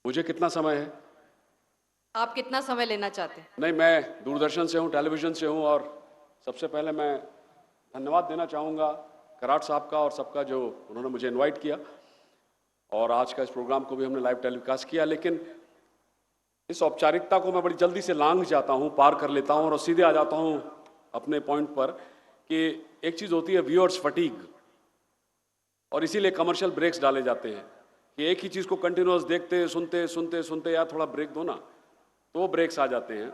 मुझे कितना समय है? आप कितना समय लेना चाहते हैं? नहीं, मैं दूरदर्शन से हूँ, टेलीविज़न से हूँ और सबसे पहले मैं धन्यवाद देना चाहूँगा कराट साहब का और सबका जो उन्होंने मुझे इनवाइट किया और आज का इस प्रोग्राम को भी हमने लाइव टेलीकास्ट किया। लेकिन इस औपचारिकता को मैं बड़ी जल्दी से लांघ जाता हूँ, पार कर लेता हूँ और सीधे आ जाता हूँ अपने पॉइंट पर कि एक चीज़ होती है व्यूअर्स फटीग और इसीलिए कमर्शियल ब्रेक्स डाले जाते हैं कि एक ही चीज़ को कंटिन्यूअस देखते सुनते सुनते सुनते यार थोड़ा ब्रेक दो ना, तो वो ब्रेक्स आ जाते हैं।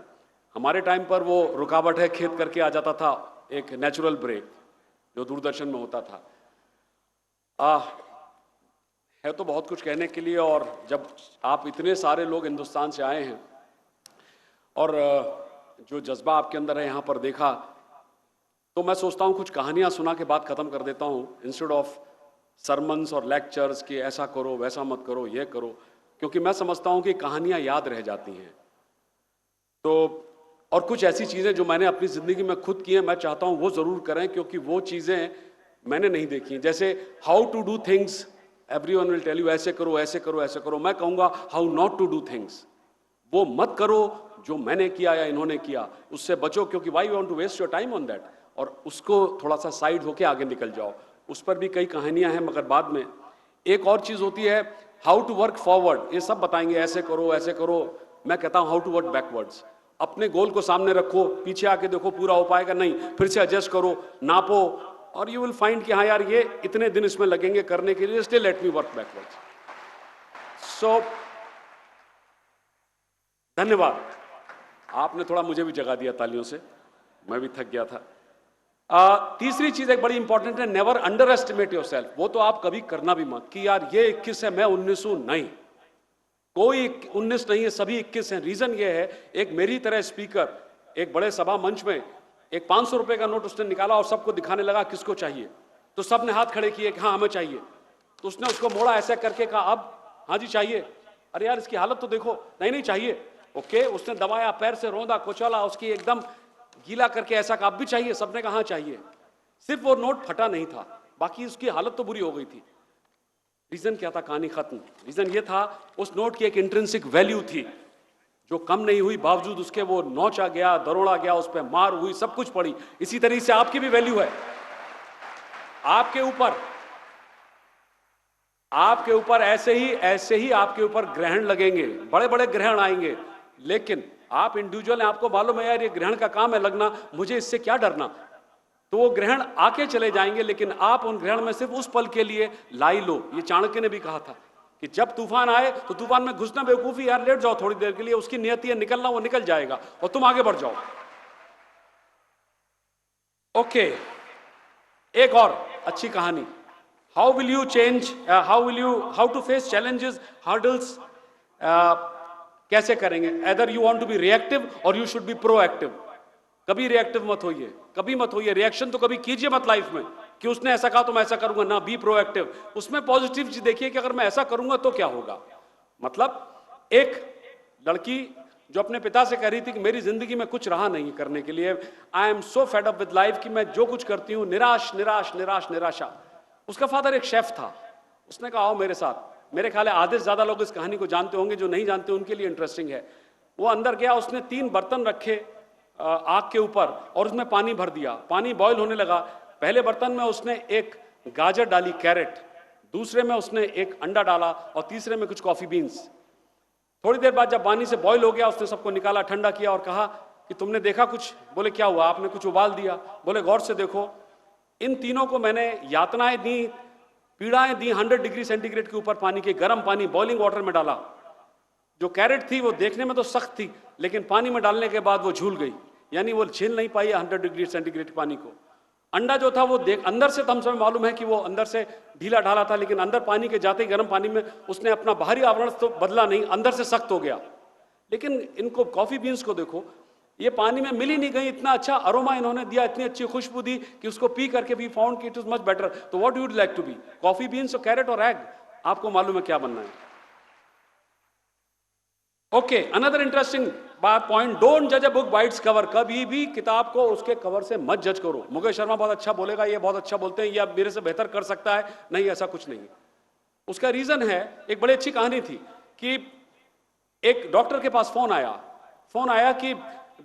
हमारे टाइम पर वो रुकावट है खेद करके आ जाता था, एक नेचुरल ब्रेक जो दूरदर्शन में होता था। है तो बहुत कुछ कहने के लिए और जब आप इतने सारे लोग हिंदुस्तान से आए हैं और जो जज्बा आपके अंदर है यहाँ पर देखा, तो मैं सोचता हूँ कुछ कहानियाँ सुना के बात खत्म कर देता हूँ इंस्टेड ऑफ सरमन्स और लेक्चर्स कि ऐसा करो वैसा मत करो ये करो, क्योंकि मैं समझता हूँ कि कहानियाँ याद रह जाती हैं। तो और कुछ ऐसी चीज़ें जो मैंने अपनी ज़िंदगी में खुद की हैं, मैं चाहता हूँ वो ज़रूर करें क्योंकि वो चीज़ें मैंने नहीं देखी हैं। जैसे how to do things, everyone will tell you ऐसे करो ऐसे करो ऐसे करो, मैं कहूँगा how not to do things. वो मत करो जो मैंने किया या इन्होंने किया, उससे बचो, क्योंकि why you want to waste your time on that, और उसको थोड़ा सा साइड होके आगे निकल जाओ। उस पर भी कई कहानियां हैं मगर बाद में। एक और चीज़ होती है हाउ टू वर्क फॉरवर्ड, ये सब बताएंगे ऐसे करो ऐसे करो, मैं कहता हूँ हाउ टू वर्क बैकवर्ड्स। अपने गोल को सामने रखो, पीछे आके देखो पूरा हो पाएगा नहीं, फिर से एडजस्ट करो, नापो, और यू विल फाइंड कि हाँ यार ये इतने दिन इसमें लगेंगे करने के लिए, still let me work backwards. So धन्यवाद, आपने थोड़ा मुझे भी जगा दिया तालियों से, मैं भी थक गया था। तीसरी चीज एक बड़ी इंपॉर्टेंट है, never under estimate your self. वो तो आप कभी करना भी मत कि यार ये 21 है मैं 19 हूं, नहीं, कोई 19 नहीं है, सभी 21 हैं। रीजन ये है, एक मेरी तरह स्पीकर एक बड़े सभा मंच में एक 500 रुपए का नोट उसने निकाला और सबको दिखाने लगा किसको चाहिए, तो सबने हाथ खड़े किए कि हाँ हमें चाहिए। तो उसने उसको मोड़ा ऐसे करके कहा अब हाँ जी चाहिए, अरे यार इसकी हालत तो देखो, नहीं नहीं चाहिए, ओके। उसने दबाया, पैर से रौंदा कुचला, उसकी एकदम गीला करके ऐसा कहा अब भी चाहिए, सबने कहा हाँ चाहिए। सिर्फ वो नोट फटा नहीं था, बाकी उसकी हालत तो बुरी हो गई थी। रीजन क्या था? कहानी खत्म। रीजन ये था उस नोट की एक इंट्रिंसिक वैल्यू थी जो कम नहीं हुई, बावजूद उसके वो नोचा गया, दरोड़ा गया, उस पर मार हुई, सब कुछ पड़ी। इसी तरीके से आपकी भी वैल्यू है। आपके ऊपर ऐसे ही आपके ऊपर ग्रहण लगेंगे, बड़े बड़े ग्रहण आएंगे, लेकिन आप इंडिविजुअल हैं, आपको मालूम है यार ये ग्रहण का काम है लगना, मुझे इससे क्या डरना। तो वो ग्रहण आके चले जाएंगे, लेकिन आप उन ग्रहण में सिर्फ उस पल के लिए लाई लो। ये चाणक्य ने भी कहा था कि जब तूफान आए तो तूफान में घुसना बेवकूफी, यार लेट जाओ थोड़ी देर के लिए, उसकी नियति है निकलना, वो निकल जाएगा और तुम आगे बढ़ जाओ। ओके, एक और अच्छी कहानी, how will you change, how to face challenges, hurdles, कैसे करेंगे। Either you want to be reactive और यू शुड बी प्रोएक्टिव। कभी रिएक्टिव मत होइए, कभी मत होइए, रिएक्शन तो कभी कीजिए मत लाइफ में कि उसने ऐसा कहा तो मैं ऐसा करूंगा ना। बी प्रोएक्टिव, उसमें पॉजिटिव चीज देखिए कि अगर मैं ऐसा करूंगा तो क्या होगा। मतलब एक लड़की जो अपने पिता से कह रही थी कि मेरी जिंदगी में कुछ रहा नहीं करने के लिए, I am so fed up with life कि मैं जो कुछ करती हूं निराश निराश निराश निराशा। उसका फादर एक शेफ था, उसने कहा आओ मेरे साथ। मेरे ख्याल है आधे से ज्यादा लोग इस कहानी को जानते होंगे, जो नहीं जानते उनके लिए इंटरेस्टिंग है। वो अंदर गया, उसने 3 बर्तन रखे आग के ऊपर और उसमें पानी भर दिया, पानी बॉईल होने लगा। पहले बर्तन में उसने एक गाजर डाली, कैरेट, दूसरे में उसने एक अंडा डाला और तीसरे में कुछ कॉफी बीन्स। थोड़ी देर बाद जब पानी से बॉईल हो गया, उसने सबको निकाला, ठंडा किया और कहा कि तुमने देखा कुछ? बोले क्या हुआ? आपने कुछ उबाल दिया। बोले गौर से देखो, इन तीनों को मैंने यातनाएं दी, पीड़ाएं दी, 100 डिग्री सेंटीग्रेड के ऊपर पानी के, गर्म पानी बॉइलिंग वाटर में डाला। जो कैरेट थी वो देखने में तो सख्त थी, लेकिन पानी में डालने के बाद वो झूल गई, यानी वो झेल नहीं पाई 100 डिग्री सेंटीग्रेड पानी को। अंडा जो था वो देख, अंदर से तो हम सब मालूम है कि वो अंदर से ढीला ढाला था, लेकिन अंदर पानी के जाते ही गर्म पानी में उसने अपना बाहरी आवरण तो बदला नहीं, अंदर से सख्त हो गया। लेकिन इनको कॉफी बीन्स को देखो, ये पानी में मिल ही नहीं गई, इतना अच्छा अरोमा इन्होंने दिया, इतनी अच्छी खुशबू दी कि उसको पी करके भी फाउंड कि इट इज मच बेटर। तो what would like to be, coffee beans और कैरेट और एग? आपको मालूम है क्या बनना है। ओके, अनदर इंटरेस्टिंग बात, पॉइंट, डोंट जज a book by its cover. कभी भी किताब को उसके कवर से मत जज करो। मुकेश शर्मा बहुत अच्छा बोलेगा, ये बहुत अच्छा बोलते हैं, ये आप मेरे से बेहतर कर सकता है, नहीं ऐसा कुछ नहीं। उसका रीजन है, एक बड़ी अच्छी कहानी थी कि एक डॉक्टर के पास फोन आया कि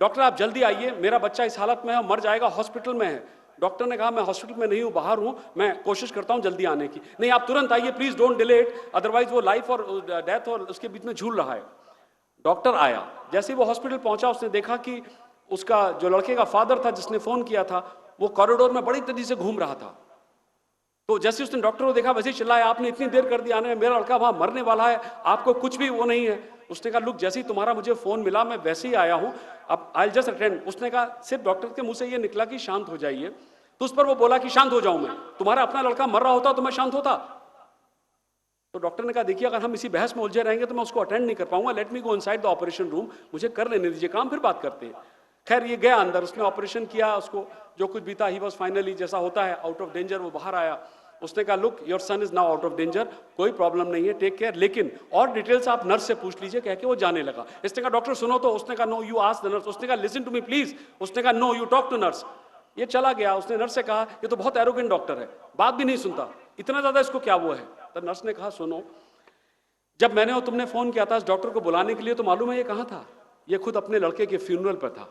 डॉक्टर आप जल्दी आइए, मेरा बच्चा इस हालत में है, मर जाएगा, हॉस्पिटल में है। डॉक्टर ने कहा मैं हॉस्पिटल में नहीं हूं, बाहर हूं, मैं कोशिश करता हूं जल्दी आने की। नहीं, आप तुरंत आइए please, don't delay it, otherwise वो लाइफ और डेथ और उसके बीच में झूल रहा है। डॉक्टर आया, जैसे ही वो हॉस्पिटल पहुंचा उसने देखा कि उसका जो लड़के का फादर था जिसने फोन किया था वो कॉरिडोर में बड़ी तेजी से घूम रहा था। तो जैसे उसने डॉक्टर को देखा वैसे ही चिल्लाया, आपने इतनी देर कर दी आने में, मेरा लड़का वहां मरने वाला है, आपको कुछ भी वो नहीं है। उसने कहा लुक, जैसे ही तुम्हारा मुझे फोन मिला मैं वैसे ही आया हूं, अब आई जस्ट अटेंड। उसने कहा, सिर्फ डॉक्टर के मुंह से ये निकला कि शांत हो जाइए, तो उस पर वो बोला कि शांत हो जाऊं मैं, तुम्हारा अपना लड़का मर रहा होता तो मैं शांत होता। तो डॉक्टर ने कहा देखिए अगर हम इसी बहस में उलझे रहेंगे तो मैं उसको अटेंड नहीं कर पाऊंगा, let me go inside the operation room, मुझे कर लेने दीजिए काम, फिर बात करते हैं। खैर ये गया अंदर, उसने ऑपरेशन किया, उसको जो कुछ भी था ही वॉज फाइनली, जैसा होता है, आउट ऑफ डेंजर, वो बाहर आया। उसने कहा look your son is now out of danger, कोई प्रॉब्लम नहीं है, टेक केयर, लेकिन और डिटेल्स आप नर्स से पूछ लीजिए, कह के वो जाने लगा। इसने कहा डॉक्टर सुनो तो, उसने कहा no you ask the nurse, उसने कहा लिसन टू मी प्लीज, उसने कहा no you talk to nurse. ये चला गया, उसने नर्स से कहा ये तो बहुत एरोगेंट डॉक्टर है, बात भी नहीं सुनता, इतना ज्यादा इसको क्या वो है। तो नर्स ने कहा सुनो, जब मैंने और तुमने फोन किया था इस डॉक्टर को बुलाने के लिए, तो मालूम है ये कहां था? ये खुद अपने लड़के के फ्यूनरल पर था,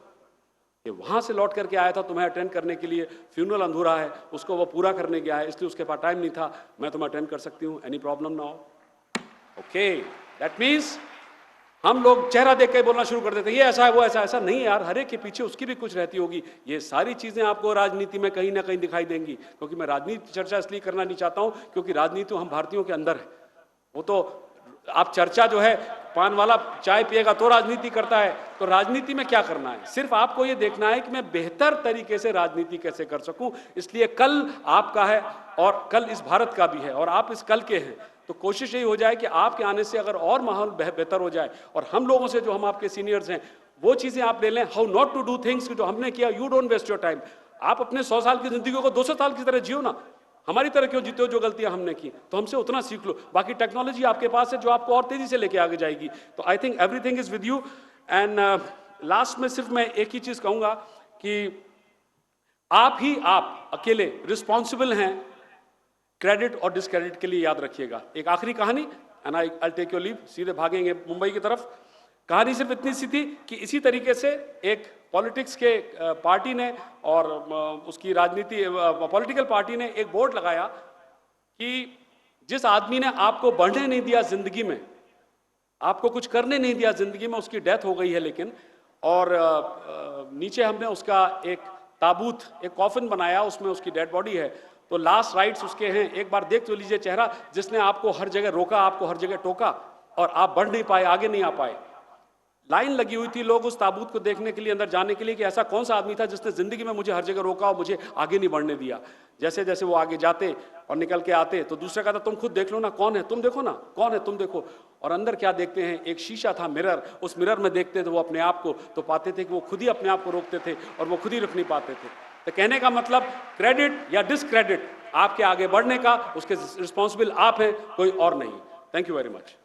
ये वहां से लौट करके आया था तुम्हें अटेंड करने के लिए। फ्यूनरल अधूरा है, उसको वो पूरा करने गया है, इसलिए उसके पास टाइम नहीं था। मैं तुम्हें अटेंड कर सकती हूँ, एनी प्रॉब्लम ना हो? ओके, दैट मीन्स हम लोग चेहरा देख के बोलना शुरू कर देते हैं ये ऐसा है वो ऐसा, ऐसा नहीं यार, हर एक के पीछे उसकी भी कुछ रहती होगी। ये सारी चीजें आपको राजनीति में कहीं ना कहीं दिखाई देंगी, क्योंकि मैं राजनीति चर्चा इसलिए करना नहीं चाहता हूं क्योंकि राजनीति हम भारतीयों के अंदर है। वो तो आप चर्चा जो है, पान वाला चाय पिएगा तो राजनीति करता है, तो राजनीति में क्या करना है? सिर्फ आपको ये देखना है कि मैं बेहतर तरीके से राजनीति कैसे कर सकूं। इसलिए कल आपका है और कल इस भारत का भी है, और आप इस कल के हैं, तो कोशिश यही हो जाए कि आपके आने से अगर और माहौल बेहतर हो जाए, और हम लोगों से जो हम आपके सीनियर्स हैं वो चीजें आप ले लें, how not to do things, जो हमने किया, you don't waste your time. आप अपने 100 साल की जिंदगी को 200 साल की तरह जियो ना, हमारी तरह क्यों जीते हो? जो गलतियां हमने की तो हमसे उतना सीख लो। बाकी टेक्नोलॉजी आपके पास है जो आपको और तेजी से लेके आगे जाएगी। तो I think everything is with you. And last में सिर्फ मैं एक ही चीज कहूंगा कि आप अकेले रिस्पॉन्सिबल हैं क्रेडिट और डिसक्रेडिट के लिए, याद रखिएगा। एक आखिरी कहानी, and I take your leave, सीधे भागेंगे मुंबई की तरफ। कहानी सिर्फ इतनी सी थी कि इसी तरीके से एक पॉलिटिक्स के पार्टी ने और उसकी राजनीति पॉलिटिकल पार्टी ने एक बोर्ड लगाया कि जिस आदमी ने आपको बढ़ने नहीं दिया जिंदगी में, आपको कुछ करने नहीं दिया जिंदगी में, उसकी डेथ हो गई है लेकिन, और नीचे हमने उसका एक ताबूत, एक कॉफिन बनाया, उसमें उसकी डेड बॉडी है। तो लास्ट राइट्स उसके हैं, एक बार देख तो लीजिए चेहरा, जिसने आपको हर जगह रोका, आपको हर जगह टोका, और आप बढ़ नहीं पाए, आगे नहीं आ पाए। लाइन लगी हुई थी लोग उस ताबूत को देखने के लिए, अंदर जाने के लिए, कि ऐसा कौन सा आदमी था जिसने जिंदगी में मुझे हर जगह रोका और मुझे आगे नहीं बढ़ने दिया। जैसे जैसे वो आगे जाते और निकल के आते तो दूसरा कहता तुम खुद देख लो ना, कौन है तुम देखो ना, कौन है तुम देखो। और अंदर क्या देखते हैं? एक शीशा था, मिरर। उस मिरर में देखते थे वो अपने आप को, तो पाते थे कि वो खुद ही अपने आप को रोकते थे और वो खुद ही रुक नहीं पाते थे। तो कहने का मतलब, क्रेडिट या डिसक्रेडिट आपके आगे बढ़ने का, उसके रिस्पॉन्सिबल आप हैं, कोई और नहीं। Thank you very much.